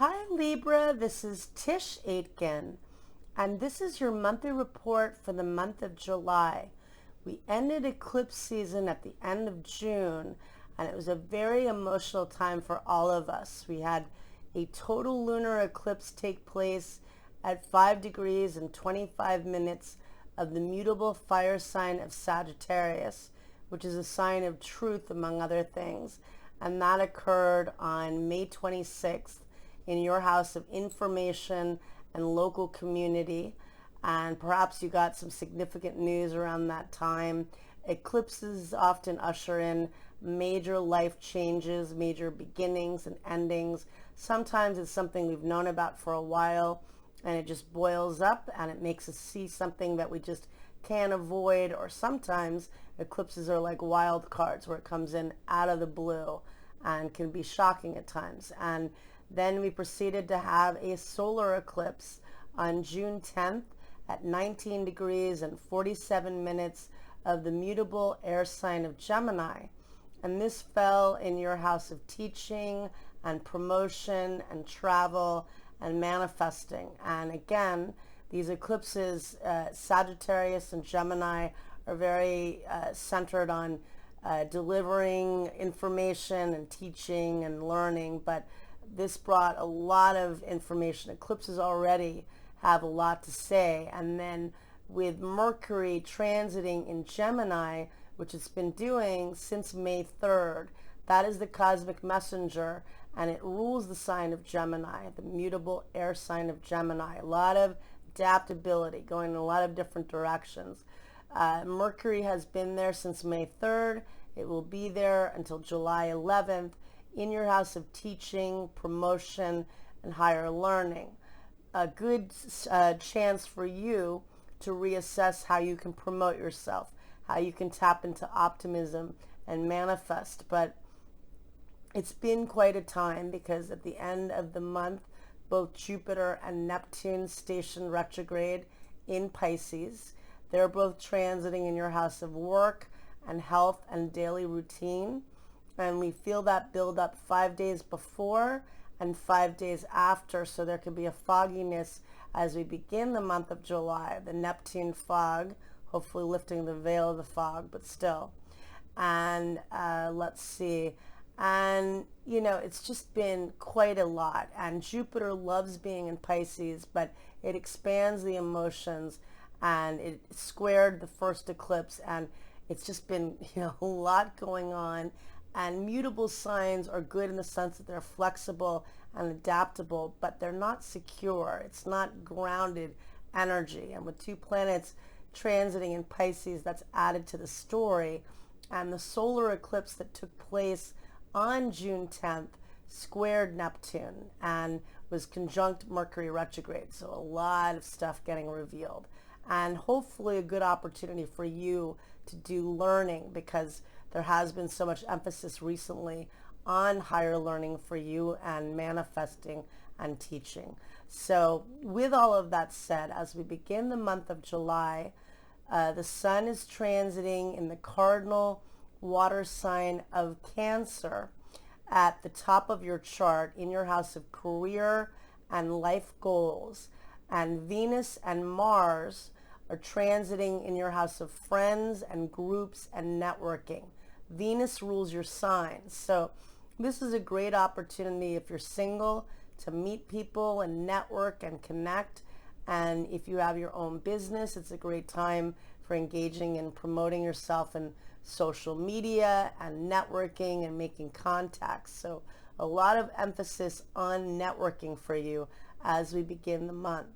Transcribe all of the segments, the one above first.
Hi Libra, this is Tisch Aitken, and this is your monthly report for the month of July. We ended eclipse season at the end of June, and it was a very emotional time for all of us. We had a total lunar eclipse take place at 5 degrees and 25 minutes of the mutable fire sign of Sagittarius, which is a sign of truth among other things, and that occurred on May 26th in your house of information and local community. And perhaps you got some significant news around that time. Eclipses often usher in major life changes, major beginnings and endings. Sometimes it's something we've known about for a while and it just boils up and it makes us see something that we just can't avoid. Or sometimes eclipses are like wild cards where it comes in out of the blue and can be shocking at times. And then we proceeded to have a solar eclipse on June 10th at 19 degrees and 47 minutes of the mutable air sign of Gemini. And this fell in your house of teaching and promotion and travel and manifesting. And again, these eclipses, Sagittarius and Gemini, are very centered on delivering information and teaching and learning, but this brought a lot of information. Eclipses already have a lot to say. And then with Mercury transiting in Gemini, which it's been doing since May 3rd, that is the cosmic messenger, and it rules the sign of Gemini, the mutable air sign of Gemini. A lot of adaptability, going in a lot of different directions. Mercury has been there since May 3rd. It will be there until July 11th. In your house of teaching, promotion, and higher learning. A good chance for you to reassess how you can promote yourself, how you can tap into optimism and manifest. But it's been quite a time because at the end of the month, both Jupiter and Neptune station retrograde in Pisces. They're both transiting in your house of work and health and daily routine. And we feel that build up 5 days before and 5 days after. So there could be a fogginess as we begin the month of July, the Neptune fog, hopefully lifting the veil of the fog, but still. And let's see. And, you know, it's just been quite a lot. And Jupiter loves being in Pisces, but it expands the emotions, and it squared the first eclipse. And it's just been, a lot going on. And mutable signs are good in the sense that they're flexible and adaptable, but they're not secure. It's not grounded energy. And with two planets transiting in Pisces, that's added to the story. And the solar eclipse that took place on June 10th squared Neptune and was conjunct Mercury retrograde. So a lot of stuff getting revealed. And hopefully a good opportunity for you to do learning, because there has been so much emphasis recently on higher learning for you and manifesting and teaching. So with all of that said, as we begin the month of July, the sun is transiting in the cardinal water sign of Cancer at the top of your chart in your house of career and life goals. And Venus and Mars are transiting in your house of friends and groups and networking. Venus rules your sign. So this is a great opportunity if you're single to meet people and network and connect. And if you have your own business, it's a great time for engaging and promoting yourself in social media and networking and making contacts. So a lot of emphasis on networking for you as we begin the month.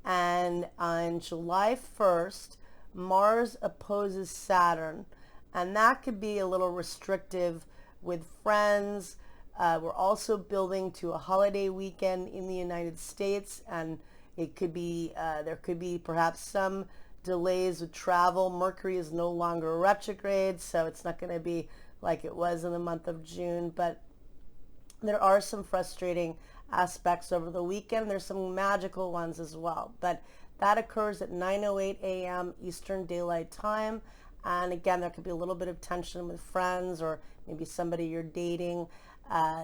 And on July 1st, Mars opposes Saturn. And that could be a little restrictive with friends. We're also building to a holiday weekend in the United States, and it could be there could be perhaps some delays with travel. Mercury is no longer retrograde, so it's not going to be like it was in the month of June. But there are some frustrating aspects over the weekend. There's some magical ones as well. But that occurs at 9:08 a.m. Eastern Daylight Time. And again, there could be a little bit of tension with friends or maybe somebody you're dating.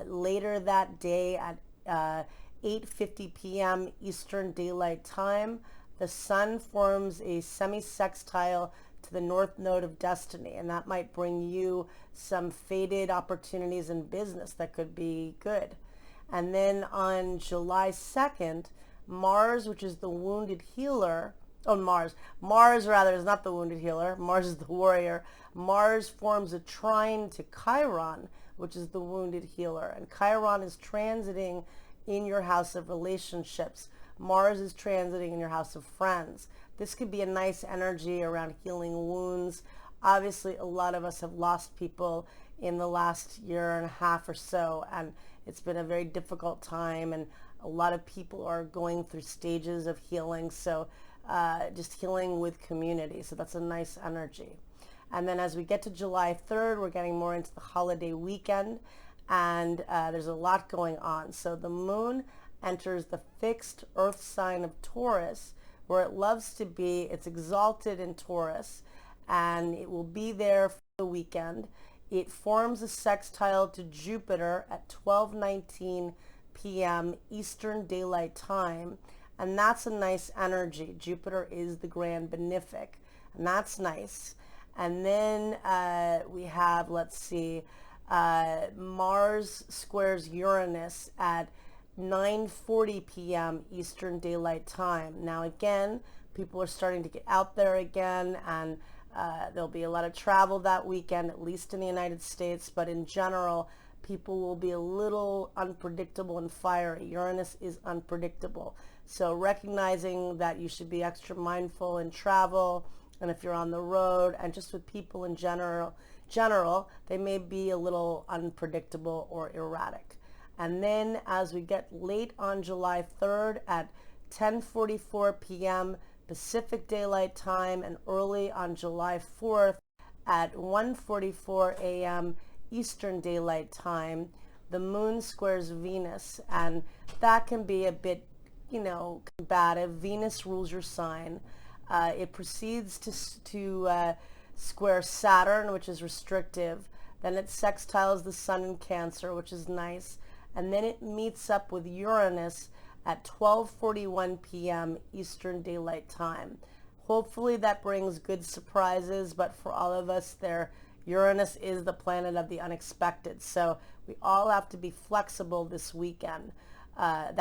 Later that day at 8:50 p.m. Eastern Daylight Time, the sun forms a semi-sextile to the north node of destiny, and that might bring you some fated opportunities in business that could be good. And then on July 2nd, Mars, which is the wounded healer, Mars rather is not the wounded healer, Mars is the warrior. Mars forms a trine to Chiron, which is the wounded healer, and Chiron is transiting in your house of relationships. Mars is transiting in your house of friends. This could be a nice energy around healing wounds. Obviously, a lot of us have lost people in the last year and a half or so, and it's been a very difficult time, and a lot of people are going through stages of healing, so just healing with community. So that's a nice energy. And then as we get to July 3rd, we're getting more into the holiday weekend, and there's a lot going on. So the moon enters the fixed earth sign of Taurus, where it loves to be. It's exalted in Taurus, and it will be there for the weekend. It forms a sextile to Jupiter at 12:19 p.m. Eastern Daylight Time, and that's a nice energy. Jupiter is the grand benefic, and that's nice. And then we have, let's see, Mars squares Uranus at 9:40 p.m. Eastern Daylight Time. Now again, people are starting to get out there again, and there'll be a lot of travel that weekend, at least in the United States, but in general, people will be a little unpredictable and fiery. Uranus is unpredictable. So recognizing that you should be extra mindful in travel, and if you're on the road, and just with people in general, they may be a little unpredictable or erratic. And then as we get late on July 3rd at 10:44 p.m. Pacific Daylight Time, and early on July 4th at 1:44 a.m. Eastern Daylight Time, the moon squares Venus, and that can be a bit, combative. Venus rules your sign. It proceeds to square Saturn, which is restrictive. Then it sextiles the sun in Cancer, which is nice. And then it meets up with Uranus at 12:41 p.m. Eastern Daylight Time. Hopefully that brings good surprises, but for all of us, Uranus is the planet of the unexpected. So we all have to be flexible this weekend, and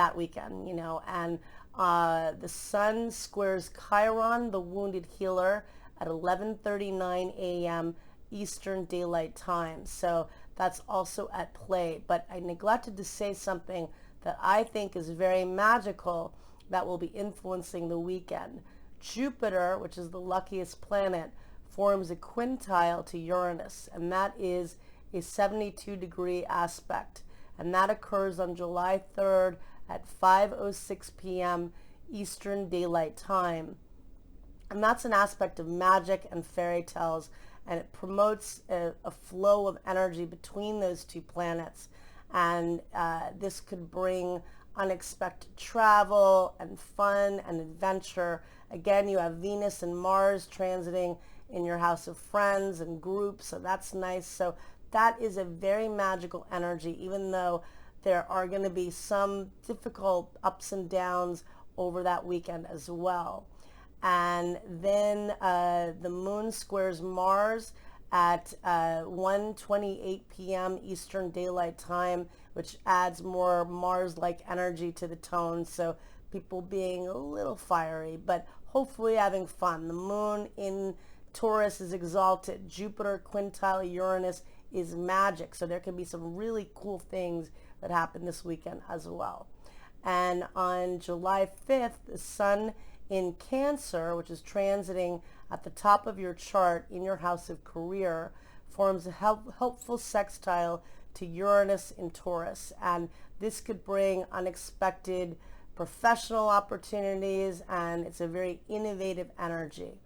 the sun squares Chiron, the wounded healer, at 11:39 a.m. Eastern Daylight Time. So that's also at play. But I neglected to say something that I think is very magical that will be influencing the weekend. Jupiter, which is the luckiest planet, forms a quintile to Uranus, and that is a 72-degree aspect. And that occurs on July 3rd at 5:06 p.m. Eastern Daylight Time. And that's an aspect of magic and fairy tales, and it promotes a flow of energy between those two planets. And this could bring unexpected travel and fun and adventure. Again, you have Venus and Mars transiting in your house of friends and groups, so that's nice. So that is a very magical energy, even though there are going to be some difficult ups and downs over that weekend as well. And then the moon squares Mars at 1:28 p.m. Eastern Daylight Time, which adds more Mars-like energy to the tone, so people being a little fiery, but hopefully having fun. The moon in Taurus is exalted. Jupiter, quintile, Uranus is magic, so there can be some really cool things that happen this weekend as well. And on July 5th, the sun in Cancer, which is transiting at the top of your chart in your house of career, forms a helpful sextile to Uranus in Taurus, and this could bring unexpected professional opportunities, and it's a very innovative energy.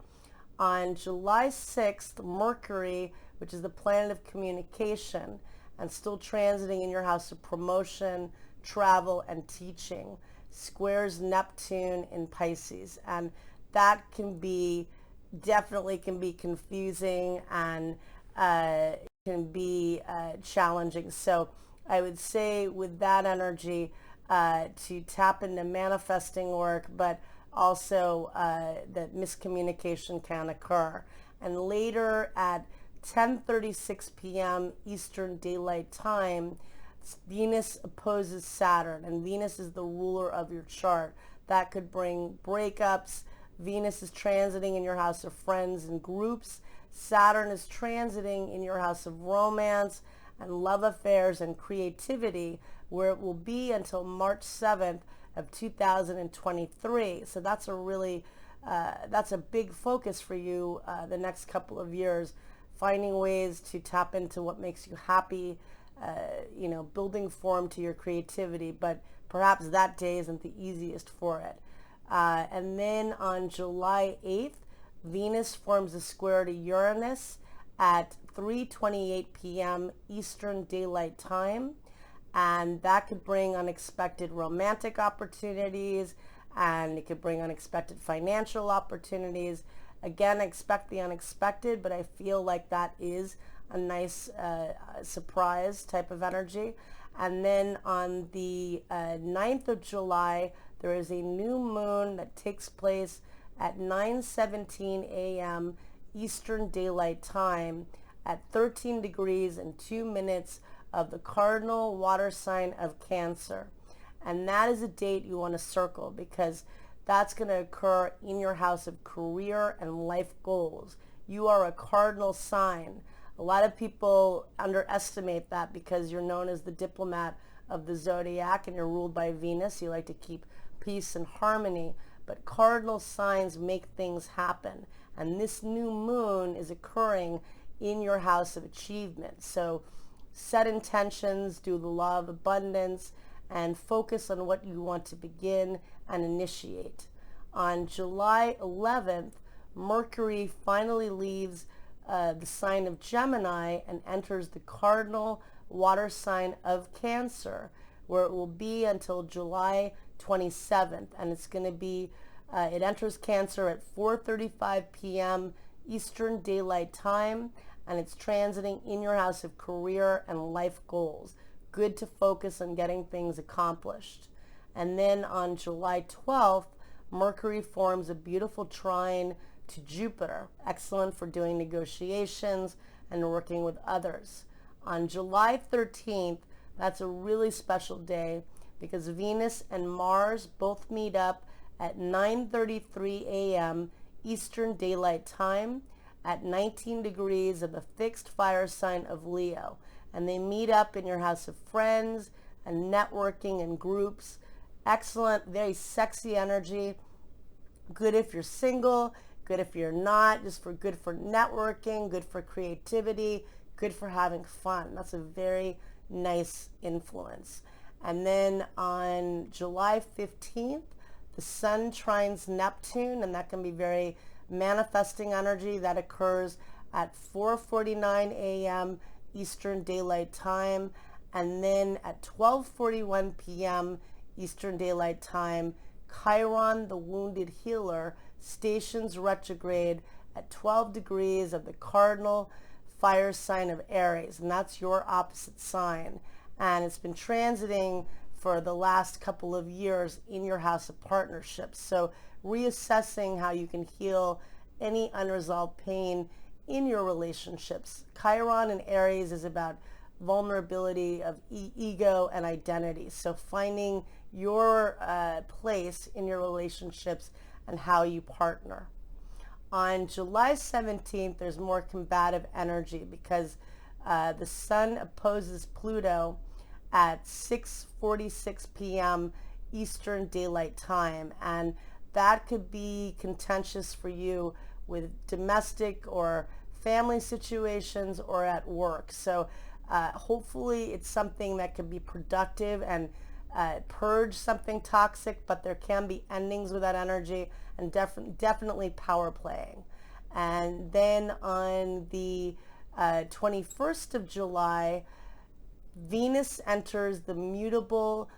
On July 6th, Mercury, which is the planet of communication, and still transiting in your house of promotion, travel, and teaching, squares Neptune in Pisces, and that definitely can be confusing and can be challenging. So I would say with that energy, to tap into manifesting work, but also that miscommunication can occur. And later at 10:36 p.m. Eastern Daylight Time, Venus opposes Saturn, and Venus is the ruler of your chart. That could bring breakups. Venus is transiting in your house of friends and groups. Saturn is transiting in your house of romance and love affairs and creativity, where it will be until March 7th of 2023. So that's a really, that's a big focus for you the next couple of years, finding ways to tap into what makes you happy, building form to your creativity, but perhaps that day isn't the easiest for it. And then on July 8th, Venus forms a square to Uranus at 3:28 p.m. Eastern Daylight Time, and that could bring unexpected romantic opportunities, and it could bring unexpected financial opportunities. Again, expect the unexpected, but I feel like that is a nice surprise type of energy. And then on the 9th of July, there is a new moon that takes place at 9:17 a.m. Eastern Daylight Time at 13 degrees and 2 minutes of the cardinal water sign of Cancer. And that is a date you want to circle, because that's going to occur in your house of career and life goals. You are a cardinal sign. A lot of people underestimate that because you're known as the diplomat of the zodiac and you're ruled by Venus. You like to keep peace and harmony, but cardinal signs make things happen. And this new moon is occurring in your house of achievement. So set intentions, do the law of abundance, and focus on what you want to begin and initiate. On July 11th, Mercury finally leaves the sign of Gemini and enters the cardinal water sign of Cancer, where it will be until July 27th. And it's going to be, it enters Cancer at 4:35 p.m. Eastern Daylight Time, and it's transiting in your house of career and life goals. Good to focus on getting things accomplished. And then on July 12th, Mercury forms a beautiful trine to Jupiter. Excellent for doing negotiations and working with others. On July 13th, that's a really special day because Venus and Mars both meet up at 9:33 a.m. Eastern Daylight Time at 19 degrees of the fixed fire sign of Leo. And they meet up in your house of friends and networking and groups. Excellent, very sexy energy. Good if you're single, good if you're not, just for good for networking, good for creativity, good for having fun. That's a very nice influence. And then on July 15th, the Sun trines Neptune, and that can be very manifesting energy. That occurs at 4:49 a.m. Eastern Daylight Time, and then at 12:41 p.m. Eastern Daylight Time, Chiron, the wounded healer, stations retrograde at 12 degrees of the cardinal fire sign of Aries, and that's your opposite sign. And it's been transiting for the last couple of years in your house of partnerships. So reassessing how you can heal any unresolved pain in your relationships. Chiron in Aries is about vulnerability of ego and identity. So finding your place in your relationships and how you partner. On July 17th, there's more combative energy because the Sun opposes Pluto at 6:46 p.m. Eastern Daylight Time, and that could be contentious for you with domestic or family situations or at work. So hopefully it's something that can be productive and purge something toxic, but there can be endings with that energy, and definitely power playing. And then on the 21st of July, Venus enters the mutable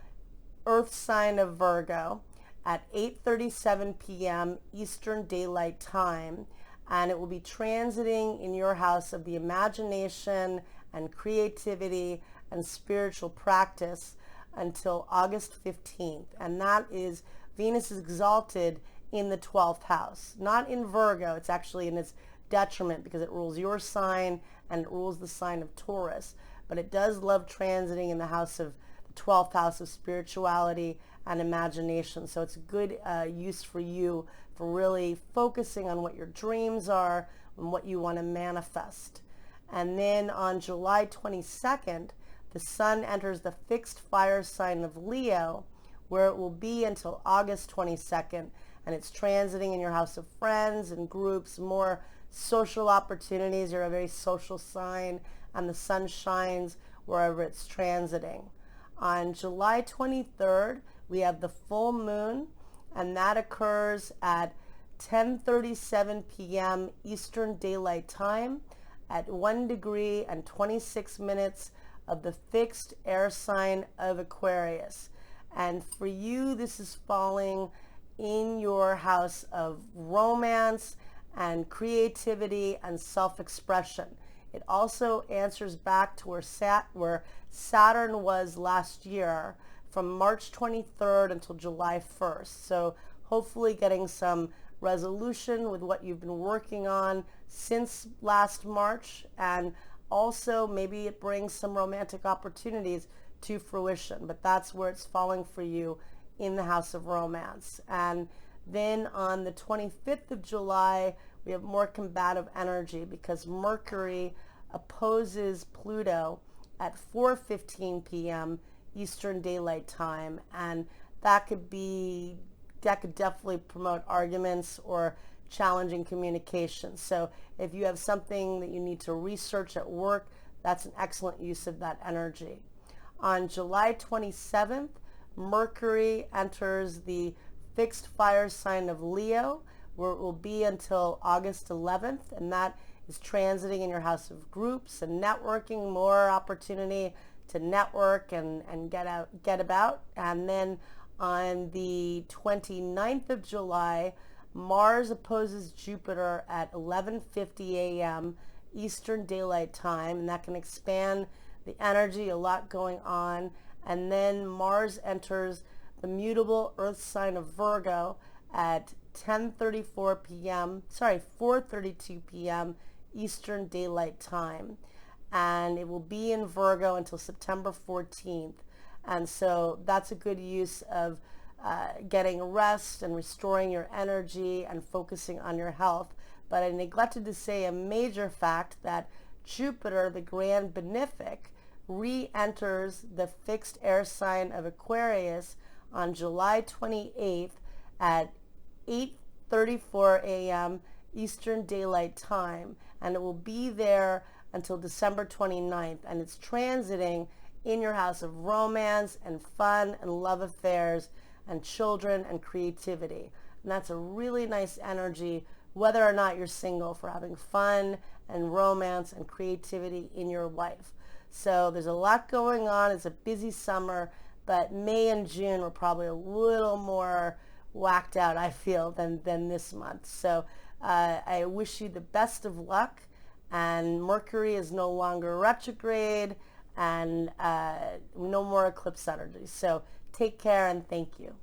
Earth sign of Virgo at 8:37 p.m. Eastern Daylight Time, and it will be transiting in your house of the imagination and creativity and spiritual practice until August 15th. And that is Venus is exalted in the 12th house, not in Virgo. It's actually in its detriment because it rules your sign and it rules the sign of Taurus. But it does love transiting in the house of the 12th house of spirituality and imagination. So it's a good use for you for really focusing on what your dreams are and what you want to manifest. And then on July 22nd, the sun enters the fixed fire sign of Leo, where it will be until August 22nd. And it's transiting in your house of friends and groups, more social opportunities. You're a very social sign, and the sun shines wherever it's transiting. On July 23rd, we have the full moon, and that occurs at 10:37 p.m. Eastern Daylight Time at 1 degree and 26 minutes of the fixed air sign of Aquarius. And for you, this is falling in your house of romance and creativity and self-expression. It also answers back to where Saturn was last year from March 23rd until July 1st. So hopefully getting some resolution with what you've been working on since last March, and also maybe it brings some romantic opportunities to fruition, but that's where it's falling for you in the house of romance. And then on the 25th of July, we have more combative energy because Mercury opposes Pluto at 4:15 p.m. Eastern Daylight Time, and that could definitely promote arguments or challenging communication. So if you have something that you need to research at work, that's an excellent use of that energy. On July 27th, Mercury enters the fixed fire sign of Leo, where it will be until August 11th, and that is transiting in your house of groups and networking, more opportunity to network and get about. And then on the 29th of July, Mars opposes Jupiter at 11:50 a.m. Eastern Daylight Time, and that can expand the energy, a lot going on. And then Mars enters the mutable Earth sign of Virgo at 4:32 p.m. Eastern Daylight Time. And it will be in Virgo until September 14th. And so that's a good use of getting rest and restoring your energy and focusing on your health. But I neglected to say a major fact that Jupiter, the grand benefic, re-enters the fixed air sign of Aquarius on July 28th at 8:34 a.m. Eastern Daylight Time, and it will be there until December 29th, and it's transiting in your house of romance and fun and love affairs and children and creativity. And that's a really nice energy, whether or not you're single, for having fun and romance and creativity in your life. So there's a lot going on. It's a busy summer, but May and June were probably a little more whacked out, I feel, than this month. So I wish you the best of luck. And Mercury is no longer retrograde, and no more eclipse energy. So take care and thank you.